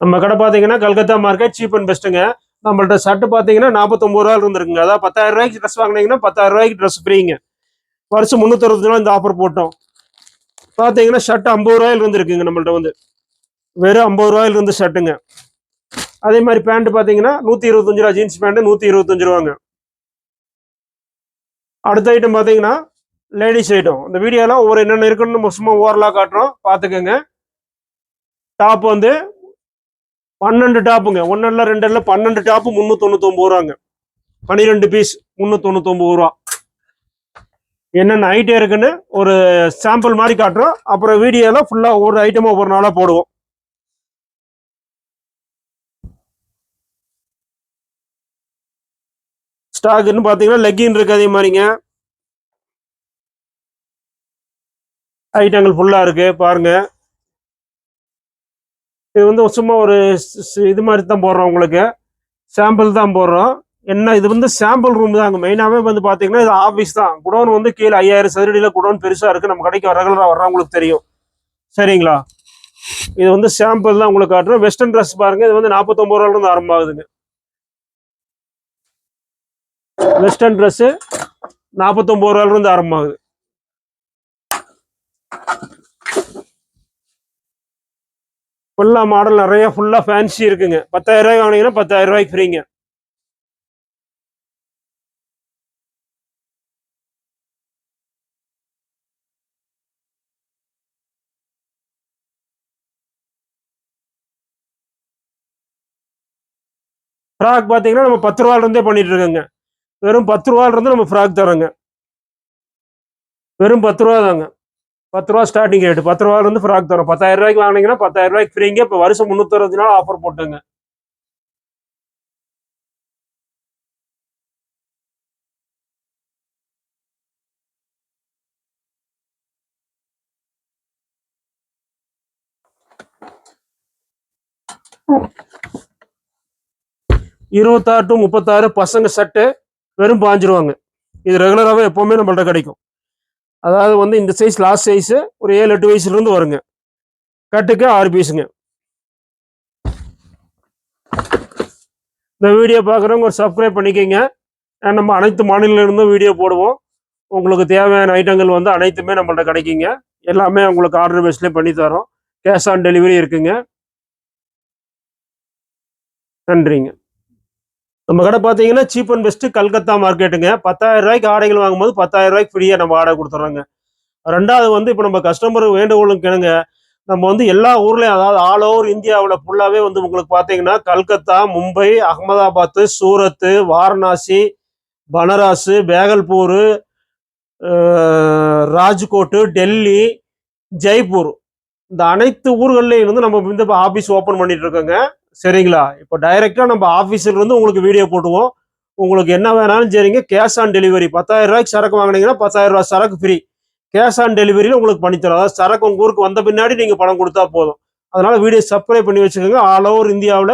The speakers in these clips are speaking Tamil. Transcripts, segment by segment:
நம்ம கடை பார்த்தீங்கன்னா கல்கத்தா மார்க்கெட் சீப் அண்ட் பெஸ்ட்டுங்க. நம்மள்ட்ட ஷர்ட் பார்த்தீங்கன்னா 49 ரூபா இருந்துருக்குங்க. அதாவது 10,000 ரூபாய்க்கு ட்ரெஸ் வாங்கினீங்கன்னா 10,000 ரூபாய்க்கு ட்ரெஸ் ஃப்ரீங்க. வருஷம் 360 ரூபா இந்த ஆஃபர் போட்டோம். பார்த்தீங்கன்னா ஷர்ட் 50 ரூபாயில இருந்துருக்குங்க. நம்மள்ட்ட வந்து வெறும் 50 ரூபாயில இருந்து ஷர்ட்டுங்க. அதே மாதிரி பேண்ட் பார்த்தீங்கன்னா 125 ரூபா, ஜீன்ஸ் பேண்ட் 125 ரூபாங்க. அடுத்த ஐட்டம் பார்த்தீங்கன்னா லேடிஸ் ஐட்டம். இந்த வீடியோலாம் ஒவ்வொரு என்னென்ன இருக்குன்னு சும்மா ஓவரலாக காட்டுறோம், பார்த்துக்கோங்க. டாப் வந்து 12 டாப்புங்க. 1 இல்ல 2 இல்ல 12 டாப்பு 399 ரூபாங்க. 12 பீஸ் 399 ரூபா. என்னென்ன ஐட்டம் இருக்குன்னு ஒரு சாம்பிள் மாதிரி காட்டுறோம். அப்புறம் வீடியோல ஃபுல்லா ஒவ்வொரு ஐட்டமும் ஒவ்வொரு நாளா போடுவோம். ஸ்டாக்னு பாத்தீங்கன்னா லெக்கின் இருக்கு, அதே மாதிரிங்க ஐட்டங்கள் ஃபுல்லா இருக்கு பாருங்க. இது வந்து சும்மா ஒரு இது மாதிரி தான் போடுறோம், உங்களுக்கு சாம்பிள் தான் போடுறோம். என்ன இது வந்து சாம்பிள் ரூம் தாங்க. மெயினாவே வந்து பாத்தீங்கன்னா இது ஆபீஸ் தான். குடோன் வந்து கீழே 5000 சதுரடியில குடோன் பெருசா இருக்கு. நம்ம கடைக்கு ரெகுலரா வர்றவங்களுக்கு தெரியும், சரிங்களா? இது வந்து சாம்பிள் தான் உங்களுக்கு காட்டுறோம். வெஸ்டர்ன் ட்ரெஸ் பாருங்க. இது வந்து 49 ரூபாயில இருந்து ஆரம்பமாகுதுங்க. வெஸ்டர்ன் ட்ரெஸ் 49 ரூபாயில இருந்து ஆரம்பமாகுது. ஃபுல்லா மாடல் நிறைய ஃபுல்லா ஃபேன்சி இருக்குங்க. 10,000 ரூபாய்க்கு வாங்கினீங்கன்னா 10,000 ரூபாய்க்கு ஃப்ரீங்க. ஃப்ராக் பார்த்தீங்கன்னா நம்ம 10 ரூபாயில இருந்தே பண்ணிட்டு இருக்கோங்க. வெறும் 10 ரூபாயில இருந்து நம்ம ஃப்ராக் தரோங்க. வெறும் 10 ரூபா தாங்க. 10 ரூபா ஸ்டார்டிங் ரேட். 10 ரூபாயில இருந்து ஃப்ராக் தரோம். 10,000 ரூபாய்க்கு வாங்கினீங்கன்னா 10,000 ரூபாய்க்கு ஃப்ரீங்க. இப்போ வருஷம் 360 நாள் ஆஃபர் போட்டுங்க. இருபத்தாறு டு 36 பசங்க ஷர்ட்டு வெறும் 5 ரூபாங்க. இது ரெகுலராகவே எப்பவுமே நம்மள்ட்ட கிடைக்கும். அதாவது வந்து இந்த சைஸ் லாஸ்ட் சைஸ் ஒரு 7-8 வயசுல இருந்து வருங்க. கட்டுக்கு 6 பீஸுங்க. இந்த வீடியோ பார்க்குறவங்க ஒரு சப்ஸ்கிரைப் பண்ணிக்கோங்க. நம்ம அனைத்து மாநிலங்களில் இருந்தும் வீடியோ போடுவோம். உங்களுக்கு தேவையான ஐட்டங்கள் வந்து அனைத்துமே நம்மள்ட்ட கிடைக்குங்க. எல்லாமே உங்களுக்கு ஆர்டர் பேஸ்லேயே பண்ணி தரோம். கேஷ் ஆன் டெலிவரி இருக்குங்க. நன்றிங்க. நம்ம கடை பார்த்தீங்கன்னா சீப் அண்ட் பெஸ்ட் கல்கத்தா மார்க்கெட்டுங்க. 10,000 ரூபாய்க்கு ஆடைகள் வாங்கும்போது 10,000 ரூபாய்க்கு ஃப்ரீயாக நம்ம ஆடை கொடுத்துட்றோங்க. ரெண்டாவது வந்து இப்போ நம்ம கஸ்டமர் வேண்டுகோளும் கிணங்க நம்ம வந்து எல்லா ஊர்லேயும், அதாவது ஆல் ஓவர் இந்தியாவில் ஃபுல்லாகவே வந்து உங்களுக்கு பார்த்தீங்கன்னா கல்கத்தா, மும்பை, அகமதாபாத், சூரத்து, வாரணாசி, பனராஸ், பேகல்பூர், ராஜ்கோட்டு, டெல்லி, ஜெய்ப்பூர், இந்த அனைத்து ஊர்கள்லையும் இருந்து நம்ம வந்து இப்போ ஆஃபீஸ் ஓப்பன் பண்ணிட்டு இருக்கோங்க, சரிங்களா? இப்போ டைரெக்டாக நம்ம ஆஃபீஸில் இருந்து உங்களுக்கு வீடியோ போட்டுவோம். உங்களுக்கு என்ன வேணாலும் சரிங்க. Cash on delivery. 10,000 ரூபாய்க்கு சரக்கு வாங்கினீங்கன்னா 10,000 ரூபாய் சரக்கு ஃப்ரீ. கேஷ் ஆன் டெலிவரியில் உங்களுக்கு பண்ணித்தரோம். அதாவது சரக்கு உங்கள் ஊருக்கு வந்த பின்னாடி நீங்கள் பணம் கொடுத்தா போதும். அதனால வீடியோ சப்ஸ்கிரைப் பண்ணி வச்சுக்கோங்க. ஆல் ஓவர் இந்தியாவில்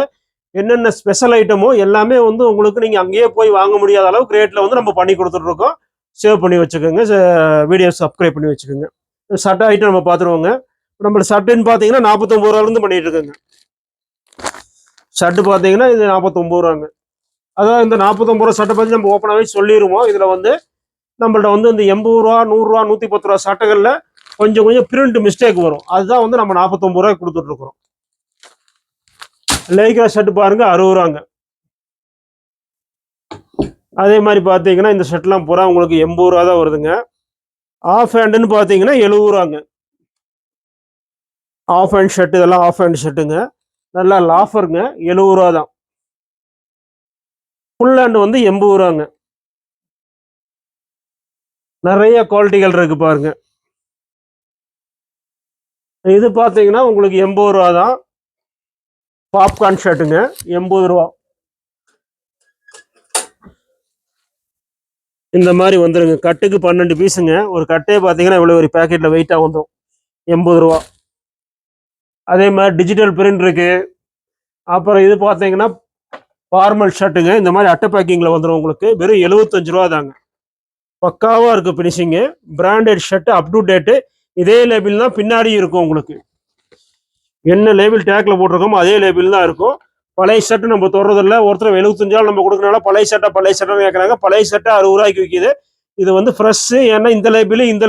என்னென்ன ஸ்பெஷல் ஐட்டமோ எல்லாமே வந்து உங்களுக்கு நீங்கள் அங்கேயே போய் வாங்க முடியாத அளவுக்கு ரேட்டில் வந்து நம்ம பண்ணி கொடுத்துட்ருக்கோம். சேவ் பண்ணி வச்சுக்கோங்க. வீடியோ சப்ஸ்கிரைப் பண்ணி வச்சுக்கோங்க. சட்ட ஐட்டம் நம்ம பார்த்துருவோங்க. நம்மளோட ஷர்ட்டுன்னு பார்த்தீங்கன்னா 49 ரூபாயிலிருந்து பண்ணிட்டு இருக்கோங்க. ஷர்ட்டு பார்த்தீங்கன்னா இது 49 ரூபாங்க. அதாவது இந்த 49 ரூபா ஷர்ட்டை பற்றி நம்ம ஓப்பனாகவே சொல்லிடுவோம். இதில் வந்து நம்மள்ட்ட வந்து இந்த 80 ரூபா, 100 ரூபா, 110 ரூபா சட்டைகளில் கொஞ்சம் கொஞ்சம் பிரிண்ட் மிஸ்டேக் வரும். அதுதான் வந்து நம்ம 49 ரூபாய்க்கு கொடுத்துட்ருக்குறோம். லைக்ரா ஷர்ட் பாருங்க 60 ரூபாங்க. அதே மாதிரி பார்த்தீங்கன்னா இந்த ஷர்ட்லாம் பூரா உங்களுக்கு 80 ரூபா தான் வருதுங்க. ஆஃப் ஹேண்டுன்னு பார்த்தீங்கன்னா 70 ரூபாங்க. ஆஃப் ஹேண்ட் ஷர்ட், இதெல்லாம் ஆஃப் ஹேண்ட் ஷர்ட்டுங்க. நல்லா லாஃபருங்க. 70 ரூபா தான். ஃபுல் ஹேண்ட் வந்து 80 ரூபாங்க. நிறைய குவாலிட்டிகள் இருக்கு பாருங்க. இது பார்த்தீங்கன்னா உங்களுக்கு 80 ரூபா தான். பாப்கார்ன் ஷர்ட்டுங்க 80 ரூபா. இந்த மாதிரி வந்துருங்க. கட்டுக்கு 12 பீஸுங்க. ஒரு கட்டே பார்த்தீங்கன்னா இவ்வளோ ஒரு பேக்கெட்டில் வெயிட்டாக வந்துடும். 80 ரூபா. அதே மாதிரி டிஜிட்டல் பிரிண்ட் இருக்கு. அப்புறம் இது பார்த்தீங்கன்னா ஃபார்மல் ஷர்ட்டுங்க. இந்த மாதிரி அட்டை பேக்கிங்கில் வந்துடும் உங்களுக்கு. வெறும் 75 ரூபா தாங்க. பக்காவாக இருக்குது finishing. Branded shirt, up to date. இதே லேபிள் தான் பின்னாடி இருக்கும் உங்களுக்கு. என்ன லேபிள் டேக்ல போட்டிருக்கோமோ அதே லேபிள் தான் இருக்கும். பழைய ஷர்ட் நம்ம தொடறதில்ல. ஒருத்தர் 75 நம்ம கொடுக்கறனால பழைய ஷர்ட்டை கேட்கறாங்க. பழைய ஷர்ட்டை 60 ரூபாய்க்கு விற்கிது. இது வந்து ஃப்ரெஷ். ஏன்னா இந்த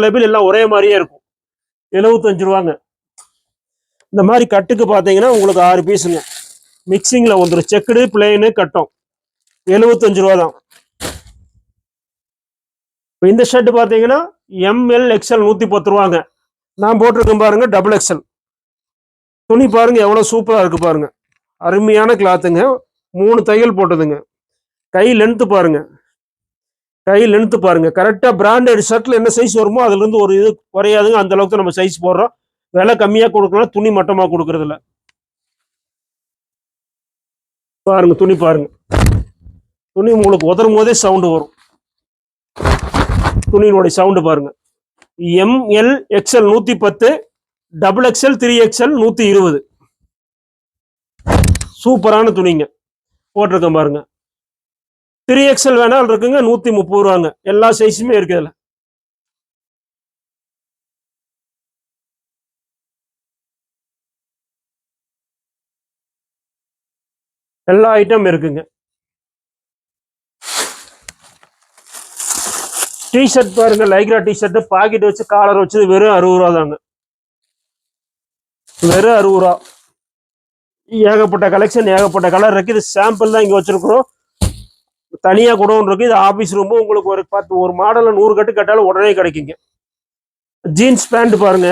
லேபிள் எல்லாம் ஒரே மாதிரியே இருக்கும். 75 ரூபாங்க. இந்த மாதிரி கட்டுக்கு பார்த்தீங்கன்னா உங்களுக்கு 6 பீஸுங்க. மிக்சிங்ல வந்துடும். செக்குடு பிளெயின் கட்டும் 75 ரூபா தான். இப்போ இந்த ஷர்ட் பார்த்தீங்கன்னா ML XL 110 ரூபாங்க. நான் போட்டிருக்கேன் பாருங்க டபுள் XL. துணி பாருங்க எவ்வளவு சூப்பரா இருக்கு பாருங்க. அருமையான கிளாத்துங்க. 3 தையல் போட்டதுங்க. கை லென்த் பாருங்க. கரெக்டா பிராண்டட் ஷர்ட்ல என்ன சைஸ் வருமோ அதுல இருந்து ஒரு இது குறையாதுங்க. அந்த அளவுக்கு நம்ம சைஸ் போடுறோம். விலை கம்மியா கொடுக்கலாம். துணி மட்டமா கொடுக்கறது இல்ல. பாருங்க துணி பாருங்க. துணி உங்களுக்கு உதரும் போதே சவுண்டு வரும். துணியினுடைய சவுண்டு பாருங்க. ML XL 110, double XL 3XL 120. சூப்பரான துணிங்க. போட்டிருக்கேன் பாருங்க. 3XL வேணாலும் இருக்குங்க. 130 ரூபாங்க. எல்லா சைஸுமே இருக்கு இதுல. எல்லா ஐட்டம் இருக்குங்க. டிஷர்ட் பாருங்க. லைக்ரா டிஷர்ட் பாக்கெட் வச்சு காலர் வச்சு வெறும் 60 ரூபா தாங்க. வெறும் 60 ரூபா. ஏகப்பட்ட கலெக்ஷன், ஏகப்பட்ட கலர் இருக்கு. இது சாம்பிள் தான் இங்க வச்சிருக்கிறோம். தனியா குடோன் இருக்கு. இது ஆபீஸ் ரூம். உங்களுக்கு ஒரு மாடல்ல 100 கட்டு கட்டாலும் உடனே கிடைக்குங்க. ஜீன்ஸ் பேண்ட் பாருங்க.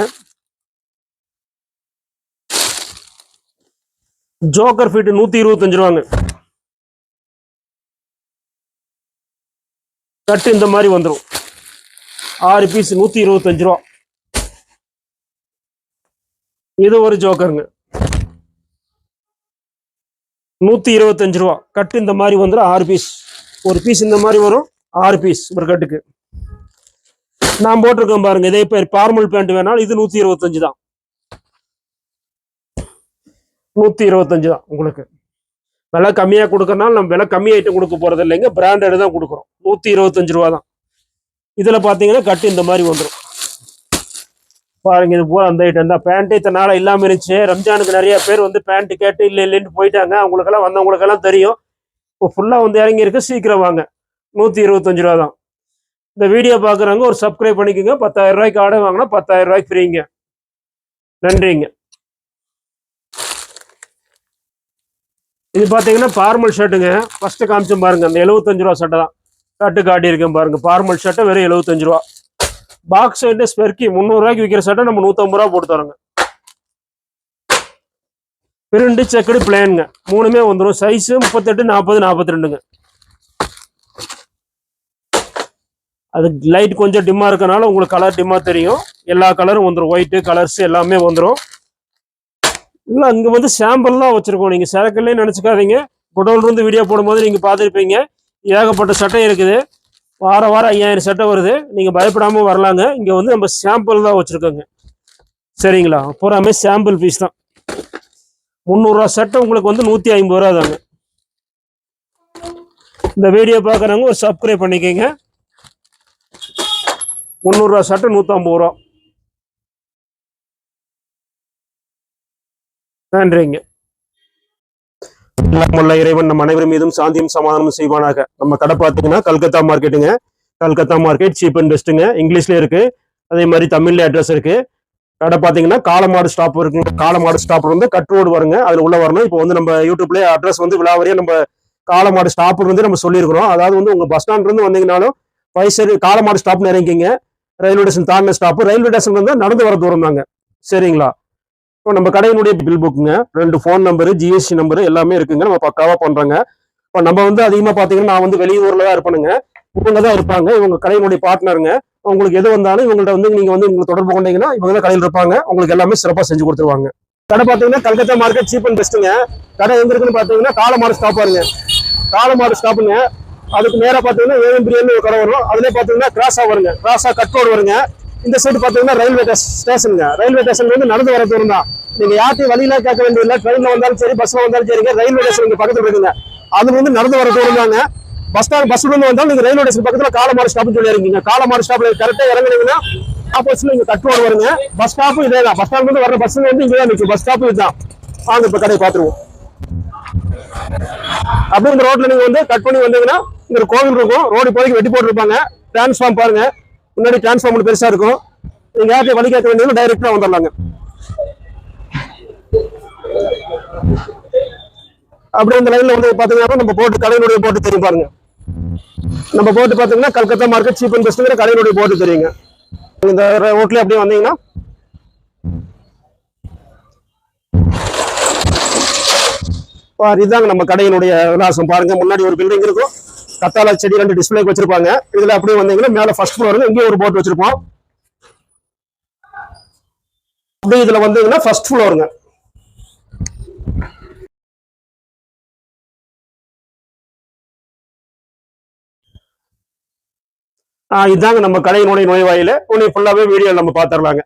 ஜோக்கர் ஃபிட் 125 ரூபாங்க. கட்டு இந்த மாதிரி வந்துடும். 6 பீஸ் 125 ரூபா. இது ஒரு ஜோக்கருங்க. 125 ரூபா. கட்டு இந்த மாதிரி வந்துடும். 6 பீஸ். ஒரு பீஸ் இந்த மாதிரி வரும். 6 பீஸ் ஒரு கட்டுக்கு. நான் போட்டிருக்கேன் பாருங்க. இதே பேர் ஃபார்மல் பேண்ட் வேணாலும் இது 125 தான். 125 தான். உங்களுக்கு விலை கம்மியா கொடுக்கறனால நம்ம விலை கம்மி ஐட்டம் கொடுக்க போறது இல்லைங்க. பிராண்டட் தான் கொடுக்குறோம். 125 ரூபா தான். இதுல பாத்தீங்கன்னா கட்டு இந்த மாதிரி வந்துடும். பாருங்க இது பூரா அந்த ஐட்டம் தான். பேண்ட் இத்தனை நாளா இல்லாம இருந்துச்சு. ரம்ஜானுக்கு நிறைய பேர் வந்து பேண்ட் கேட்டு இல்லைன்னு போயிட்டாங்க. அவங்களுக்கெல்லாம் வந்தவங்களுக்கெல்லாம் தெரியும். இப்போ ஃபுல்லா வந்து இறங்கி இருக்கு. சீக்கிரம் வாங்க. 125 ரூபா தான். இந்த வீடியோ பாக்குறவங்க ஒரு சப்ஸ்கிரைப் பண்ணிக்கோங்க. 10,000 ரூபாய்க்கு ஆர்டர் வாங்கினா 10,000 ரூபாய்க்கு ஃப்ரீங்க. நன்றிங்க. இது பாத்தீங்கன்னா ஃபார்மல் ஷர்ட்டுங்க. ஃபர்ஸ்ட் காமிச்சோம் பாருங்க. அந்த 75 ரூபா ஷர்ட்டை தான் கட்டு காட்டி இருக்கேன் பாருங்க. ஃபார்மல் ஷர்ட்டை வெறும் 75 ரூபா. பாக்ஸ் ஸ்பெர்கி 300 ரூபாய்க்கு விற்கிற ஷர்ட்டை நம்ம 150 ரூபா போட்டு தரோங்க. Print checked பிளேனுங்க. 3மே வந்துடும். சைஸ் 38, 40, 42ங்க. அது லைட் கொஞ்சம் டிம்மா இருக்கனால உங்களுக்கு கலர் டிம்மா தெரியும். எல்லா கலரும் வந்துடும். ஒயிட்டு கலர்ஸ் எல்லாமே வந்துடும். இல்ல அங்க வந்து சாம்பிள் தான் வச்சிருக்கோம். நீங்க சரக்குள்ளே நினைச்சுக்காதீங்க. குடோன்ல இருந்து வீடியோ போடும்போது நீங்க பார்த்துருப்பீங்க. ஏகப்பட்ட சட்டை இருக்குது. வாரம் 5000 சட்டை வருது. நீங்க பயப்படாம வரலாங்க. இங்க வந்து நம்ம சாம்பிள் தான் வச்சிருக்கோங்க. சரிங்களா? பூராமே சாம்பிள் பீஸ் தான். 300 ரூபா சட்டை உங்களுக்கு வந்து 150 ரூபா தாங்க. இந்த வீடியோ பார்க்குறவங்க ஒரு சப்ஸ்கிரைப் பண்ணிக்கோங்க. 300 ரூபா சட்டை 150 ரூபா. நன்றிங்க. இறைவன் நம் அனைவரும் மீதும் சாந்தியும் சமாதானமும் செய்வானாக. நம்ம கடை பார்த்தீங்கன்னா கல்கத்தா மார்க்கெட்டுங்க. கல்கத்தா மார்க்கெட் சீப் அண்ட் பெஸ்ட்டுங்க. இங்கிலீஷ்ல இருக்கு. அதே மாதிரி தமிழ்ல அட்ரஸ் இருக்கு. கடை பார்த்தீங்கன்னா காலமாடு ஸ்டாப் இருக்குங்க. காலமாடு ஸ்டாப் வந்து கட் ரோடு வருங்க. அதுல உள்ள வரணும். இப்போ வந்து நம்ம யூடியூப்ல அட்ரஸ் வந்து விழாவரியா நம்ம காலமாடு ஸ்டாப் வந்து நம்ம சொல்லியிருக்கிறோம். அதாவது வந்து உங்க பஸ் ஸ்டாண்ட்ல இருந்து வந்தீங்கன்னாலும் பைசரி காலமாடு ஸ்டாப்னு இறங்கிங்க. ரயில்வே ஸ்டேஷன் தாண்டின ஸ்டாப். ரயில்வே ஸ்டேஷன் வந்து நடந்து வர தூரம் தாங்க. சரிங்களா? இப்போ நம்ம கடையினுடைய பில் புக்குங்க. 2 ஃபோன் நம்பரு, GST நம்பரு எல்லாமே இருக்குங்க. நம்ம பக்காவா பண்றோங்க. இப்போ நம்ம வந்து அதிகமா பாத்தீங்கன்னா நான் வந்து வெளியூர்ல தான் இருப்பேனுங்க. இவங்க தான் இருப்பாங்க. இவங்க கடையினுடைய பார்ட்னருங்க. உங்களுக்கு எது வந்தாலும் இவங்கள்ட்ட வந்து நீங்க வந்து உங்களுக்கு தொடர்பு கொண்டீங்கன்னா இவங்க தான் கடையில் இருப்பாங்க. உங்களுக்கு எல்லாமே சிறப்பா செஞ்சு கொடுத்துருவாங்க. கடை பாத்தீங்கன்னா கல்கத்தா மார்க்கெட் சீப் அண்ட் பெஸ்ட்டுங்க. கடை எங்க இருக்குன்னு பாத்தீங்கன்னா காலமாடு ஸ்டாப் பாருங்க. காலமாடு ஸ்டாப்புங்க. அதுக்கு நேரா பாத்தீங்கன்னா ஏஎம் பிரியாணி ஒரு கடை வரும். அதுல பாத்தீங்கன்னா கிராஸா வருங்க. கிராஸா கட் ரோடு வருங்க. இந்த சைடு பாத்தீங்கன்னா ரயில்வே ஸ்டேஷனுங்க. ரயில்வே ஸ்டேஷன்ல இருந்து நடந்து வர தூரம் தான். நீங்க யார்ட்டையும் வழியில கேட்க வேண்டியதில்லை. ட்ரெயின்ல வந்தாலும் சரி, பஸ்ல வந்தாலும் சரிங்க. ரயில்வே ஸ்டேஷன் இங்க பக்கத்துல இருக்குங்க. அதுல வந்து நடந்து வர தூரம் தாங்க. பஸ்ல இருந்து வந்தாலும் நீங்க ரயில்வே ஸ்டேஷன் பக்கத்துல காலமாடு ஸ்டாப்னு சொல்லி இருக்கீங்க. காலமாடு ஸ்டாப்ல கரெக்டா இறங்குனீங்கன்னா ஆப்போசிட்ல இங்க கட் ரோடு வருங்க. பஸ் ஸ்டாப்பும் இதே தான். பஸ் ஸ்டாப்ல இருந்து வர பஸ் வந்து இங்க தான் நிற்கும். பஸ் ஸ்டாப்பும் இதுதான். வாங்க இப்ப கடையை பார்த்துருவோம். அப்படியே இந்த ரோட்ல நீங்க வந்து கட் பண்ணி வந்தீங்கன்னா இங்க ஒரு கோவில் இருக்கும். ரோடு இப்போதைக்கு வெட்டி போட்டுருப்பாங்க. டிரான்ஸ்ஃபார்ம் பாருங்க, முன்னாடி டிரான்ஸ்ஃபார்ம் பெருசா இருக்கும். நீங்க யார்கிட்ட வழி கேட்க வேண்டியது டைரக்டா வந்துடலாங்க. அப்படியே இந்த லைன்ல வந்து பாத்தீங்கன்னா நம்ம போட்டு கடையினுடைய போட்டு தெரியும் பாருங்க. நம்ம போட்டு பாத்தீங்கன்னா கல்கத்தா மார்க்கெட் சீப் அண்ட் பெஸ்ட்ங்கிற கடையினுடைய போட்டு தெரியுங்க. இந்த ரோட்ல அப்படியே வந்தீங்கன்னா இதுதாங்க நம்ம கடையினுடைய விலாசம். பாருங்க, முன்னாடி ஒரு பில்டிங் இருக்கும். கத்தாழை செடி 2 டிஸ்பிளேக்கு வச்சிருப்பாங்க. இதுல அப்படியே வந்தீங்கன்னா மேல ஃபர்ஸ்ட் ஃப்ளோர் இங்கே ஒரு போர்டு வச்சிருப்போம். அப்படியே இதுல வந்தீங்கன்னா ஃபர்ஸ்ட் ஃப்ளோருங்க. இதாங்க நம்ம கடையினுடைய நுழைவாயில. உன்னை ஃபுல்லாவே வீடியோ நம்ம பாத்துரலாங்க.